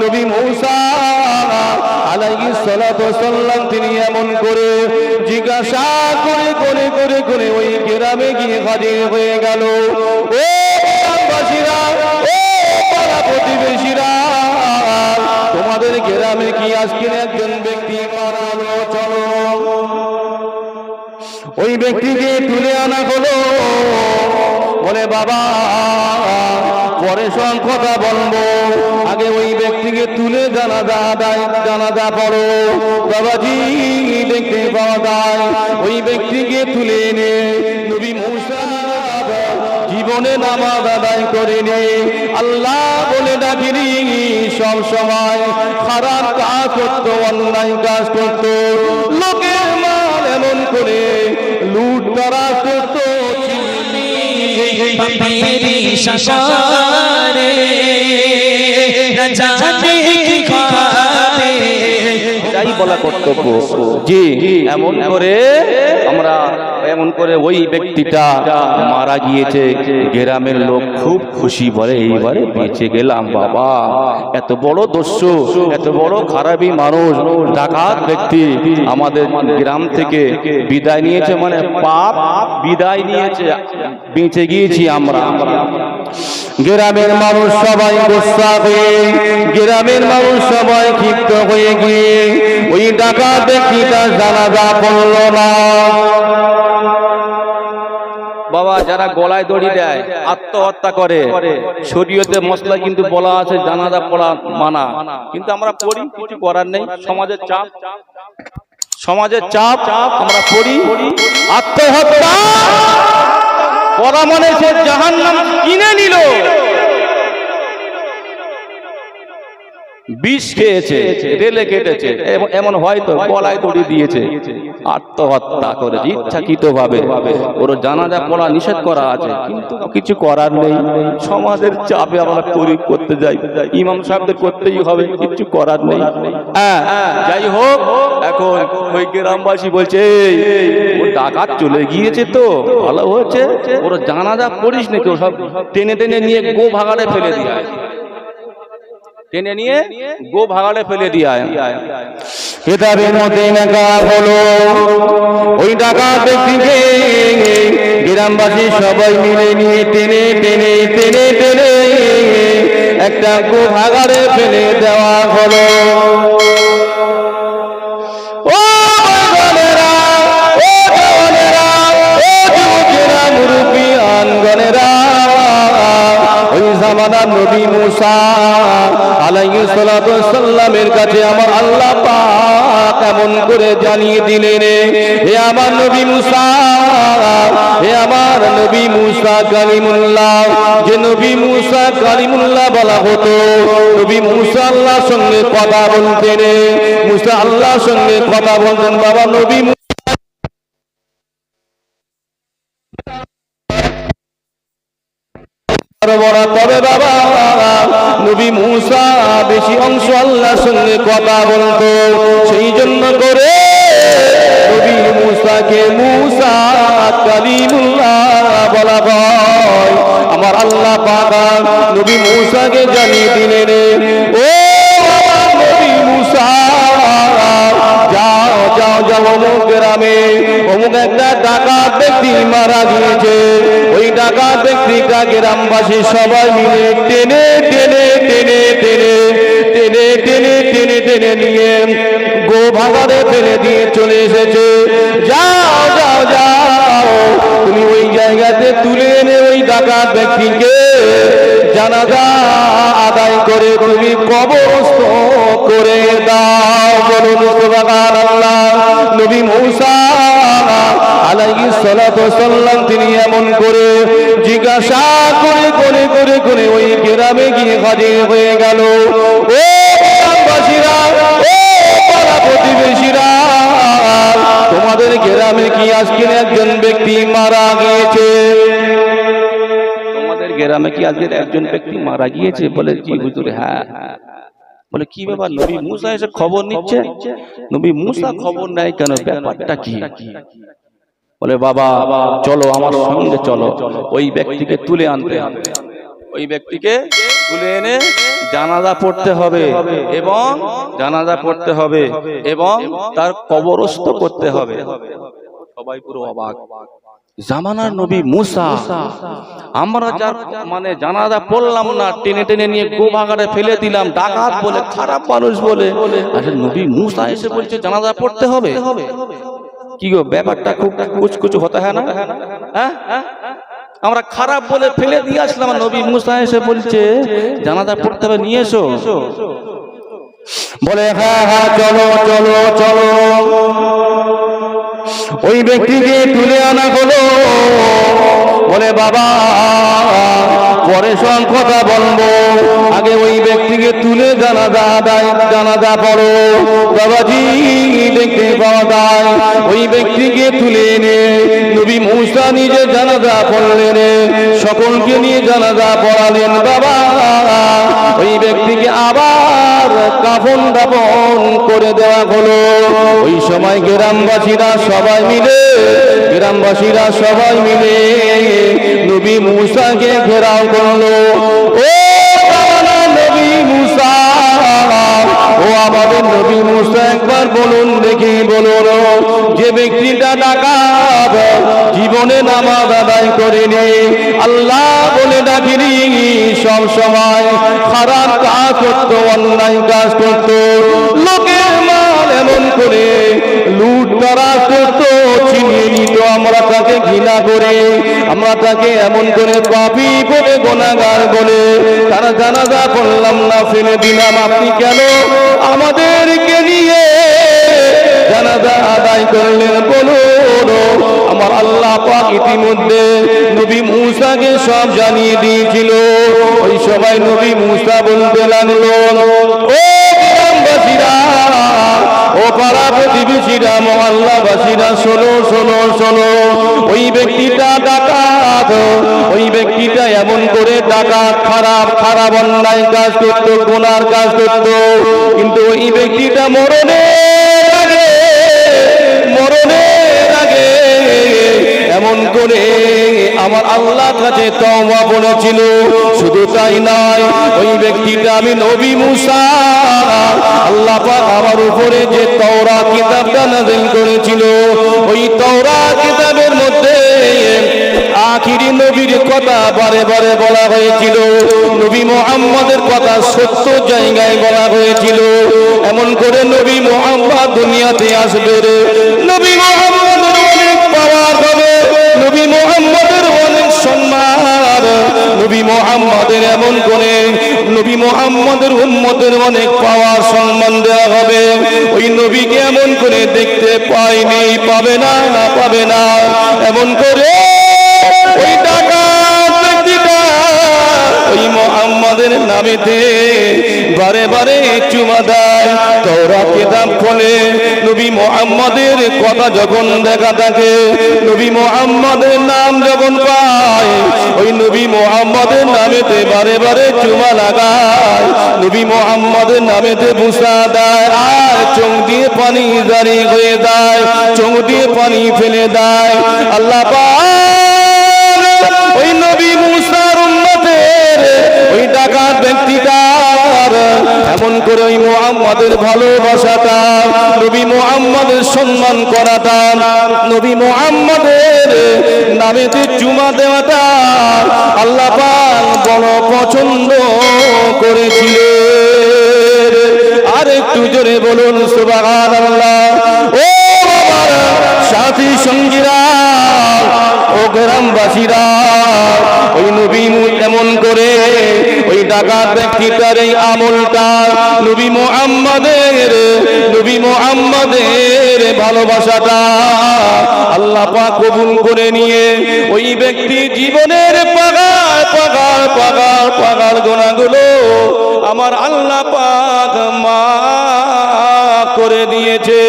নবী মূসা আলাইহিস সালাতু ওয়াসসালাম তিনি এমন করে জিজ্ঞাসা করে করে করে করে ওই গ্রামে গিয়ে হাজির হয়ে গেল। ও গ্রামবাসীরা, ও পাড়া প্রতিবেশীরা, তোমাদের গ্রামে কি আজকে একজন ব্যক্তি মারা গেল, চলো। ওই ব্যক্তিকে তুলে আনা হলো। বলে বাবা পরে সব কথা বলবো, আগে ওই ব্যক্তিকে তুলে জানাজা পড়ো। বাবাজি দেখতে পাওয়া যায় ওই ব্যক্তিকে তুলে এনে নবী মূসা জীবনে নামাজ আদায় করেনি, আল্লাহ বলে ডাকিনি। সব সময় খারাপ কাজ করতো, অন্যায় কাজ করতো, লোকের মাল এমন করে লুট করা করতো। তাই বলা কর্তব্য। জি, এমন করে ওই ব্যক্তিটা মারা গিয়েছে। গ্রামের লোক খুব খুশি, বলে এইবারে বেঁচে গেলাম বাবা। এত বড় দস্যু, এত বড় খারাপি মানুষ, ডাকাত ব্যক্তি আমাদের গ্রাম থেকে বিদায় নিয়েছে, মানে পাপ বিদায় নিয়েছে, বেঁচে গিয়েছি আমরা। গ্রামের মানুষ সবাই গুসা হয়ে, গ্রামের মানুষ সবাই ক্ষিপ্ত হয়ে গিয়ে ওই ডাকাত ব্যক্তিটা জানাজা পড়ল না। বাবা যারা গলায় দড়ি দেয়, আত্মহত্যা করে, শরীয়তে মসলা কিন্তু বলা আছে জানাজা পড়া মানা, কিন্তু আমরা পড়ি, কিছু করার নেই। সমাজের চাপ আমরা পড়ি। আত্মহত্যা করা মানে সে জাহান্নাম কিনে নিল। বিষ খেয়েছে, রেলে কেটেছে, এমন হয়তো গলায় দড়ি দিয়েছে, আত্মহত্যা করেছে ইচ্ছাকৃত ভাবে। ওর জানাজা পড়া নিষেধ করা আছে, কিন্তু কিছু করার নেই। সমাজের চাপে আমরা করতে যাই, ইমাম সাহেবদের করতেই হবে, কিছু করার নেই। হ্যাঁ, যাই হোক, এখন ওই গ্রামবাসী বলছে ও ডাকাত চলে গিয়েছে তো ভালো হয়েছে, ওর জানাজা পড়িস নাকি, ও সব টেনে টেনে নিয়ে গো ভাগাড়ে ফেলে দিয়ে, টেনে নিয়ে গো ভাগাড়ে ফেলে দিয়ে। কিতাবের মধ্যে লেখা হলো ওই ডাকাত ব্যক্তিকে গ্রামবাসী সবাই মিলে নিয়ে টেনে টেনে টেনে টেনে একটা গো ভাগাড়ে ফেলে দেওয়া হলো। ও গনেরা, ও গনেরা, ও যুবকেরা, মুরব্বিয়ানগণেরা, ওই জামানার নবী মূসা আলাইহিস সালাতু ওয়াসসালামের কাছে আমার আল্লাহ পাক এমন করে জানিয়ে দিলেন, হে আমার নবী মূসা, হে আমার নবী মূসা কালিমুল্লাহ। যে নবী মূসা কালিমুল্লাহ বলা হতো, নবী মূসা আল্লাহর সঙ্গে কথা বলতেন, মূসা আল্লাহর সঙ্গে কথা বলতেন। বাবা নবী তবে বাবা নবী মূসা বেশি অংশ আল্লাহর সঙ্গে কথা বলতো, সেই জন্য করে নবী মূসাকে মূসা কালিমুল্লাহ বলা হয়। আমার আল্লাহ পাক নবী মূসাকে জানিয়ে দিলেন, ও নবী মূসা, যাও যাও যাও অমুক গ্রামে অমুক একটা ডাকাত ব্যক্তি মারা গিয়েছে। ওই ডাকাত ব্যক্তিটা গ্রামবাসী সবাই মিলে টেনে টেনে টেনে টেনে টেনে টেনে টেনে টেনে নিয়ে গো ভাগাড়ে ফেলে দিয়ে চলে এসেছে। যাও যাও যাও, তুমি ওই জায়গাতে তুলে এনে ওই ডাকাত ব্যক্তিকে জানাজা আদায় করে তুমি কবরস্থ করে দাও। বলুন সুবহানাল্লাহ। নবী মূসা আলাইহিস সালাতু ওয়াসসালাম তিনি এমন করে জিজ্ঞাসা করে করে করে করে ওই গ্রামে গিয়ে হাজির হয়ে গেল। ও গ্রামবাসীরা, ও পাড়া প্রতিবেশীরা, তোমাদের গ্রামে কি আজকে একজন ব্যক্তি মারা গিয়েছে? তোমাদের গ্রামে কি আজকে একজন ব্যক্তি মারা গিয়েছে? বলে কি হুজুর? হ্যাঁ। বলে কি ব্যাপার? নবী মূসা এসে খবর নিচ্ছে। নবী মূসা খবর নেয় কেন, ব্যাপারটা কি? বলে বাবা চলো আমার সঙ্গে চলো, ওই ব্যক্তিকে তুলে আনতে হবে। ওই ব্যক্তিকে তুলে এনে জানাজা পড়তে হবে এবং জানাজা পড়তে হবে এবং তার কবরস্থ করতে হবে। সবাই পুরো অবাক। জামানার নবী মুসা, আমরা যার মানে জানাজা পড়লাম না, টেনে টেনে নিয়ে গোভাগাড়ে ফেলে দিলাম, ডাকাত বলে, খারাপ মানুষ বলে, আচ্ছা নবী মুসা এসে বলছে জানাজা পড়তে হবে। কি গো, ব্যাপারটা খুব কুচকুচু হতে হয় না? হ্যাঁ, আমরা খারাপ বলে ফেলে দিয়ে আসলাম, নবী মুসা এসে বলছে জানাজা পড়তে হবে, নিয়ে এসো। বলে হ্যাঁ হ্যাঁ চলো চলো চলো। ওই ব্যক্তিকে তুলে আনা হলো। বলে বাবা পরে সব কথা বলবো, আগে ওই ব্যক্তিকে তুলে জানাজা পড়ো। বাবাজি দেখতে পাওয়া যায় ওই ব্যক্তিকে তুলে এনে নবী মুসা নিজে জানাজা পড়লেন, সকলকে নিয়ে জানাজা পড়ালেন। বাবা ওই ব্যক্তিকে আবার কাফন দাফন করে দেওয়া হলো। ওই সময় গ্রামবাসীরা সবাই মিলে নবী মুসাকে ঘেরাও করলো। ও নবী মুসা, ও আমাদের নবী মুসা, একবার বলুন দেখি, বলুন যে ব্যক্তিটা ডাকাত, জীবনে নামাজ আদায় করেনি, আল্লাহ বলে ডাকিনি, সব সময় খারাপ কাজ করতো, অন্যায় কাজ করতো, লোকের মাল এমন করে লুট করা করতো, ছিনিয়ে নিত, আমরা তাকে ঘৃণা করে, আমরা তাকে এমন করে পাপী বলে, গুনাহগার বলে তারা জানাজা পড়লাম না, ফেলে দিলাম। আপনি কেন আমাদেরকে নিয়ে জানাজা আদায় করলেন বলুন? আমার আল্লাহ পাক ইতিমধ্যে নবী মুসাকে সব জানিয়ে দিয়েছিল। ওই সবাই নবী মুসা বলতে লাগলো, ও গ্রামবাসীরা, ও পাড়া প্রতিবেশীরা, মহল্লাবাসীরা, শোনো শোনো শোনো, ওই ব্যক্তিটা ডাকাত, ওই ব্যক্তিটা এমন করে ডাকাত, খারাপ খারাপ অন্যায় কাজ করতো, গুনার কাজ করতো, কিন্তু ওই ব্যক্তিটা মরণের আগে এমন করে আমার আল্লাহ কাছে তওবা বলেছিল। শুধু তাই নয়, ওই ব্যক্তিটা আমি নবী মুসা, আল্লাহ পাক আমার উপরে যে তাওরাত কিতাবটা নাযিল করেছিল, ওই তাওরাত কিতাবের মধ্যে আখিরি নবীর কথা বারে বারে বলা হয়েছিল, নবী মুহাম্মদের কথা সত্য জায়গায় বলা হয়েছিল। এমন করে নবী মুহাম্মদ দুনিয়াতে আসবে, নবী মুহাম্মদের অনেক পাওয়ার হবে, নবী মুহাম্মদের অনেক সম্মান, নবী মুহাম্মদের এমন করে নবী মুহাম্মদের উম্মতের অনেক পাওয়ার সম্মান দেওয়া হবে। ওই নবীকে এমন করে দেখতে পাইনি, পাবে না এমন করে ওই ডাকাত ব্যক্তিটা ওই মুহাম্মদের নামেতে বারে বারে চুমা দেয়। তাওরাত কিতাব খোলে, নবী মুহাম্মদের কথা যখন দেখা থাকে, নবী মুহাম্মদের নাম যখন পায়, ওই নবী মুহাম্মদের নামেতে বারে বারে চুমা লাগায়, নবী মুহাম্মদের নামেতে বুসা দেয়, আর চোখ দিয়ে পানি জারি হয়ে যায়, চোখ দিয়ে পানি ফেলে দেয়। আল্লাহ পাক ওই নবী মুসার উম্মতের ওই ডাকাত ব্যক্তিটার এমন করে ওই মুহাম্মদের ভালোবাসাটা, নবী মুহাম্মদের সম্মান করাটা, নবী মুহাম্মদের নামেতে চুমা দেওয়াটা আল্লাহ পাক বড় পছন্দ করেছিলেন। আর একটু জোরে বলুন সুবহানাল্লাহ। ও বাবার সাথী সঙ্গীরা, ও গ্রামবাসীরা, ওই নবী এমন করে ওই ডাকাত ব্যক্তিটার এই আমলটা নবী মুহাম্মদের ভালোবাসাটা আল্লাহ পাক কবুল করে নিয়ে ওই ব্যক্তি জীবনের পাগার গুনাহগুলো আমার আল্লাহ পাক মাফ করে দিয়েছে।